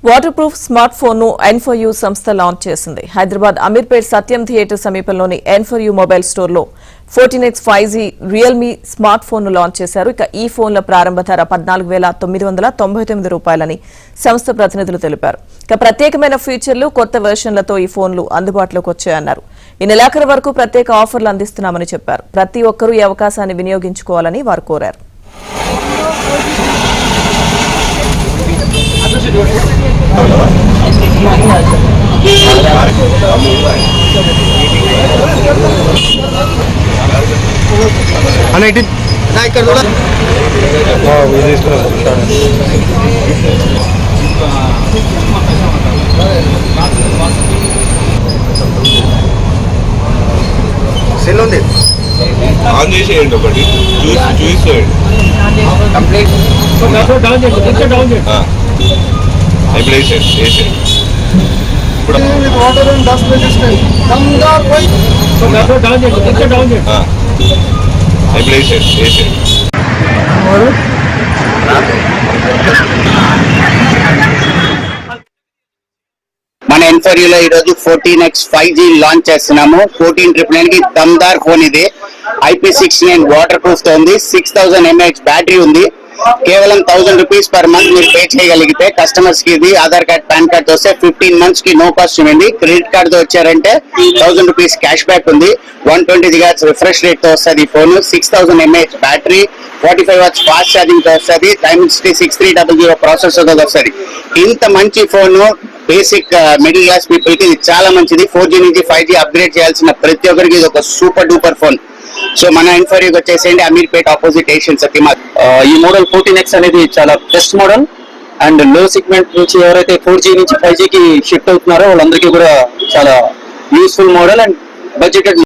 Water proof smart phone ను N4U సంస్థ launch చేసింది. హైదరాబాద్ అమీర్పేట్ సత్యం థియేటర్ సమీపంలోని N4U మొబైల్ స్టోర్ లో 14X 5G Realme smart phone ను లాంచ్ చేశారు. ఇక ఈ ఫోన్ల ప్రారంభ ధర 14,999 రూపాయలని సంస్థ ప్రతినిధులు తెలిపారు. ఇక ప్రత్యేకమైన ఫీచర్లు, కొత్త వెర్షన్లతో ఈ ఫోన్లు అందుబాటులోకి వచ్చాయన్నారు. ఈ నెలాఖరు వరకు ప్రత్యేక ఆఫర్లు అందిస్తున్నామని చెప్పారు. ప్రతి ఒక్కరూ ఈ అవకాశాన్ని వినియోగించుకోవాలని వారు కోరారు. ఆన్ చేసేయండి ఒకటి చూసేయండి కంప్లీట్ ఇప్పుడు వేసేయండి ఇప్పుడు వాటర్ అండ్ డస్ట్ రెసిస్టెంట్ ఇప్పుడు వేసేయండి మన N4U లో ఈరోజు 14X 5G లాంచ్ చేస్తున్నాము. 1499 కి దమ్దార్ ఫోన్ ఇది. IP69 వాటర్ ప్రూఫ్ తో ఉంది. 6000 mAh బ్యాటరీ ఉంది. కేవలం 1000 రూపీస్ పర్ మంత్ మీరు పే చేయగలిగితే కస్టమర్స్ కి ఇది ఆధార్ కార్డ్, పాన్ కార్డ్ తో వస్తే 15 months కి నో కాస్ట్ ఉంది. క్రెడిట్ కార్డ్ తో వచ్చారంటే 1000 రూపీస్ క్యాష్ బ్యాక్ ఉంది. 120 GHz రిఫ్రెష్ రేట్ తో వస్తుంది phone. 6000 mAh battery, 45 watts fast charging తో వస్తుంది. Dimensity 6300 ప్రాసెసర్ తో వస్తుంది. ఇంత మంచి phone basic middle class people కి ఇది చాలా మంచిది. 4G నుంచి 5G అప్గ్రేడ్ చేయాల్సిన ప్రతి ఒక్కరికి ఇది ఒక సూపర్ డూపర్ ఫోన్. సో మన N4U వచ్చేసేయండి, అమీర్పేట్ ఆపోజిట్ ఏషియన్ సత్యమాల్. ఈ మోడల్ 14X అనేది చాలా బెస్ట్ మోడల్ అండ్ లో సెగ్మెంట్ నుంచి ఎవరైతే 4G నుంచి 5G కి షిఫ్ట్ అవుతున్నారో వాళ్ళందరికీ కూడా చాలా యూస్ఫుల్ మోడల్ అండ్ బడ్జెటెడ్